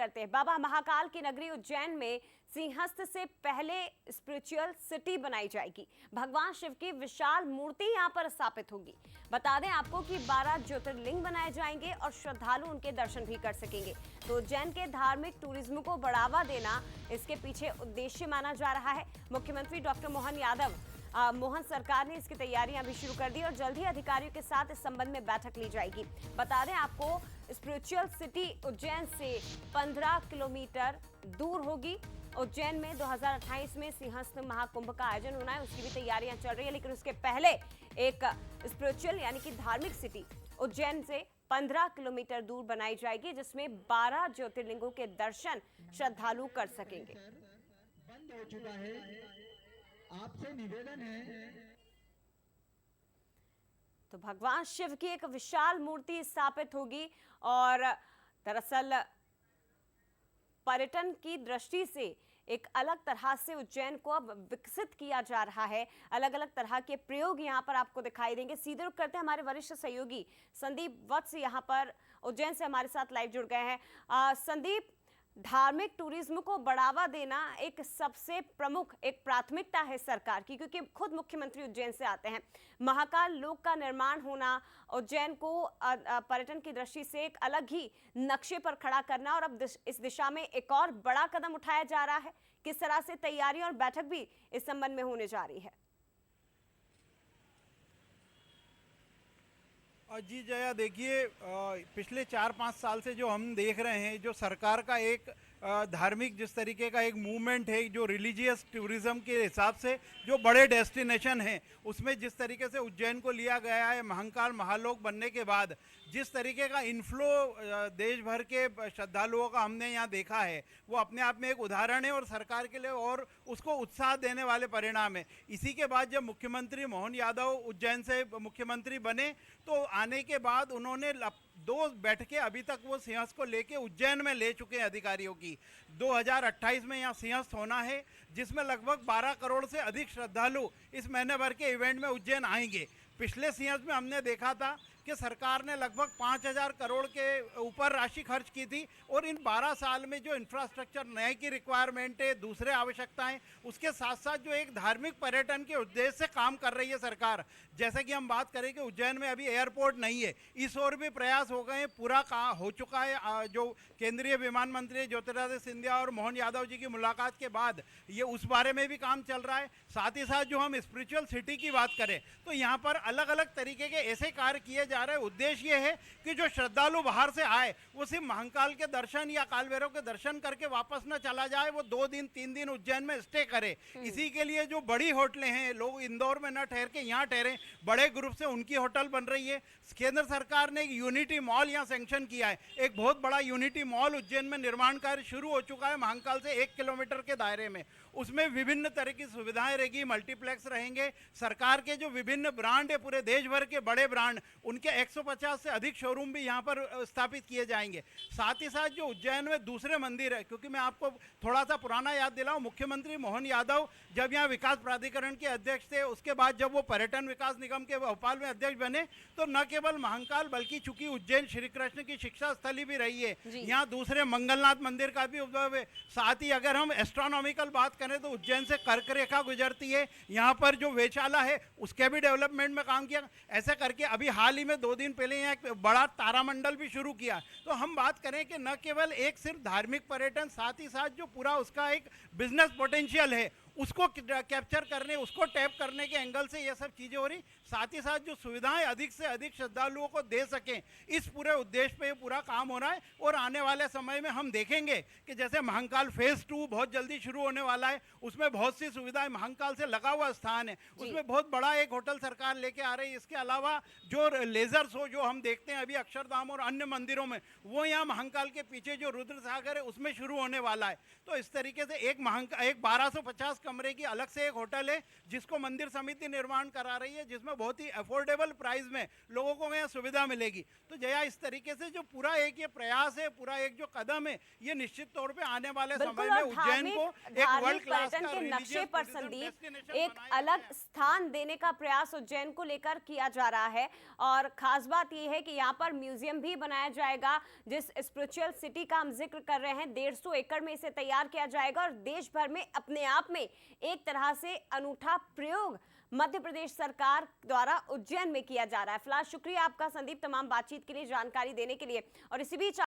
करते हैं। बाबा महाकाल की नगरी उज्जैन में सिंहस्थ से पहले स्पिरिचुअल सिटी बनाई जाएगी। भगवान शिव की विशाल मूर्ति यहां पर स्थापित होगी। बता दें आपको कि 12 ज्योतिर्लिंग बनाए जाएंगे और श्रद्धालु उनके दर्शन भी कर सकेंगे। तो उज्जैन के धार्मिक टूरिज्म को बढ़ावा देना इसके पीछे उद्देश्य माना जा रहा है। मुख्यमंत्री डॉक्टर मोहन सरकार ने इसकी तैयारियां भी शुरू कर दी और जल्द ही अधिकारियों के साथ इस संबंध में बैठक ली जाएगी। बता दें आपको, स्पिरिचुअल सिटी उज्जैन से 15 किलोमीटर दूर होगी। उज्जैन में 2028 में सिंहस्थ महाकुंभ का आयोजन होना है, उसकी भी तैयारियां चल रही है, लेकिन उसके पहले एक स्पिरिचुअल यानी कि धार्मिक सिटी उज्जैन से 15 किलोमीटर दूर बनाई जाएगी, जिसमें 12 ज्योतिर्लिंगों के दर्शन श्रद्धालु कर सकेंगे। बंद हो चुका है, आपसे निवेदन है। तो भगवान शिव की एक विशाल मूर्ति स्थापित होगी और दरअसल पर्यटन की दृष्टि से एक अलग तरह से उज्जैन को अब विकसित किया जा रहा है। अलग अलग तरह के प्रयोग यहां पर आपको दिखाई देंगे। सीधे रुख करते हैं, हमारे वरिष्ठ सहयोगी संदीप वत्स यहां पर उज्जैन से हमारे साथ लाइव जुड़ गए हैं। संदीप, धार्मिक टूरिज्म को बढ़ावा देना एक सबसे प्रमुख एक प्राथमिकता है सरकार की, क्योंकि खुद मुख्यमंत्री उज्जैन से आते हैं। महाकाल लोक का निर्माण होना, उज्जैन को पर्यटन की दृष्टि से एक अलग ही नक्शे पर खड़ा करना और अब इस दिशा में एक और बड़ा कदम उठाया जा रहा है। किस तरह से तैयारी और बैठक भी इस संबंध में होने जा रही है? जी जया, देखिए पिछले 4-5 साल से जो हम देख रहे हैं, जो सरकार का एक धार्मिक जिस तरीके का एक मूवमेंट है, जो रिलीजियस टूरिज्म के हिसाब से जो बड़े डेस्टिनेशन हैं, उसमें जिस तरीके से उज्जैन को लिया गया है, महाकाल महालोक बनने के बाद जिस तरीके का इन्फ्लो देश भर के श्रद्धालुओं का हमने यहाँ देखा है, वो अपने आप में एक उदाहरण है और सरकार के लिए और उसको उत्साह देने वाले परिणाम है। इसी के बाद जब मुख्यमंत्री मोहन यादव उज्जैन से मुख्यमंत्री बने, तो आने के बाद उन्होंने 2 बैठकें अभी तक वो सिंहस्थ को लेके उज्जैन में ले चुके हैं अधिकारियों की। 2028 में यहाँ सिंहस्थ होना है, जिसमें लगभग 12 करोड़ से अधिक श्रद्धालु इस महीने भर के इवेंट में उज्जैन आएंगे। पिछले सिंहस्थ में हमने देखा था कि सरकार ने लगभग 5,000 करोड़ के ऊपर राशि खर्च की थी और इन 12 साल में जो इंफ्रास्ट्रक्चर नए की रिक्वायरमेंट है, दूसरे आवश्यकताएं, उसके साथ साथ जो एक धार्मिक पर्यटन के उद्देश्य से काम कर रही है सरकार। जैसे कि हम बात करें कि उज्जैन में अभी एयरपोर्ट नहीं है, इस ओर भी प्रयास हो गए हैं, पूरा काम हो चुका है। जो केंद्रीय विमान मंत्री ज्योतिरादित्य सिंधिया और मोहन यादव जी की मुलाकात के बाद ये उस बारे में भी काम चल रहा है। साथ ही साथ जो हम स्पिरिचुअल सिटी की बात करें, तो यहाँ पर अलग अलग तरीके के ऐसे कार्य किए जा रहे हैं। उद्देश्य ये है कि जो श्रद्धालु बाहर से आए, वो सिर्फ महाकाल के दर्शन या काल भैरव के दर्शन करके वापस न चला जाए, वो 2 दिन 3 दिन उज्जैन में स्टे करे। इसी के लिए जो बड़ी होटलें हैं, लोग इंदौर में न ठहर के यहाँ ठहरे, बड़े ग्रुप से उनकी होटल बन रही है। केंद्र सरकार ने एक यूनिटी मॉल यहाँ सैंक्शन किया है। एक बहुत बड़ा यूनिटी मॉल उज्जैन में निर्माण कार्य शुरू हो चुका है, महाकाल से 1 किलोमीटर के दायरे में। उसमें विभिन्न तरह की सुविधाएं रहेगी, मल्टीप्लेक्स रहेंगे। सरकार के जो विभिन्न ब्रांड है, पूरे देश भर के बड़े ब्रांड, उनके 150 से अधिक शोरूम भी यहाँ पर स्थापित किए जाएंगे। साथ ही साथ जो उज्जैन में दूसरे मंदिर है, क्योंकि मैं आपको थोड़ा सा पुराना याद दिलाऊं, मुख्यमंत्री मोहन यादव जब यहाँ विकास प्राधिकरण के अध्यक्ष थे, उसके बाद जब वो पर्यटन विकास निगम के भोपाल में अध्यक्ष बने, तो न केवल महाकाल बल्कि चूंकि उज्जैन श्री कृष्ण की शिक्षा स्थली भी रही है, यहाँ दूसरे मंगलनाथ मंदिर का भी उद्भव है। साथ ही अगर हम एस्ट्रोनॉमिकल बात करें तो उज्जैन से कर्क रेखा गुजरती है, यहाँ पर जो वेचाला है उसके भी डेवलपमेंट में काम किया। ऐसे करके अभी हाल ही में 2 दिन पहले यहाँ एक बड़ा तारामंडल भी शुरू किया। तो हम बात करें कि न केवल एक सिर्फ धार्मिक पर्यटन, साथ ही साथ जो पूरा उसका एक बिजनेस पोटेंशियल है, उसको कैप्चर करने, उसको टैप करने के एंगल से ये सब चीज़ें हो रही। साथ ही साथ जो सुविधाएं अधिक से अधिक श्रद्धालुओं को दे सकें, इस पूरे उद्देश्य पे ये पूरा काम हो रहा है। और आने वाले समय में हम देखेंगे कि जैसे महाकाल फेज़ 2 बहुत जल्दी शुरू होने वाला है, उसमें बहुत सी सुविधाएं, महाकाल से लगा हुआ स्थान है, उसमें बहुत बड़ा एक होटल सरकार लेके आ रही है। इसके अलावा जो लेजर शो जो हम देखते हैं अभी अक्षरधाम और अन्य मंदिरों में, वो यहाँ महाकाल के पीछे जो रुद्र सागर है उसमें शुरू होने वाला है। तो इस तरीके से एक 1250 कमरे की अलग से एक होटल है, जिसको मंदिर समिति निर्माण करा रही है, जिसमें बहुत ही अफोर्डेबल प्राइस में लोगों को यहाँ सुविधा मिलेगी। तो जया, इस तरीके से जो पूरा एक ये प्रयास है, पूरा एक जो कदम है, ये निश्चित तौर पे आने वाले समय बिल्कुल, में और उज्जैन को एक वर्ल्ड क्लास पर्यटन का के नक्शे रिलीजियस पर टूरिज्म संदीप डेस्टिनेशन एक बनाया अलग गया है। स्थान देने का प्रयास उज्जैन को लेकर किया जा रहा है। और खास बात यह है कि यहाँ पर म्यूजियम भी बनाया जाएगा, जिस स्पिरिचुअल सिटी का हम जिक्र कर रहे हैं, 150 एकड़ में इसे तैयार किया जाएगा और देश भर में अपने आप में एक तरह से अनूठा प्रयोग मध्य प्रदेश सरकार द्वारा उज्जैन में किया जा रहा है। फिलहाल शुक्रिया आपका संदीप, तमाम बातचीत के लिए, जानकारी देने के लिए। और इसी बीच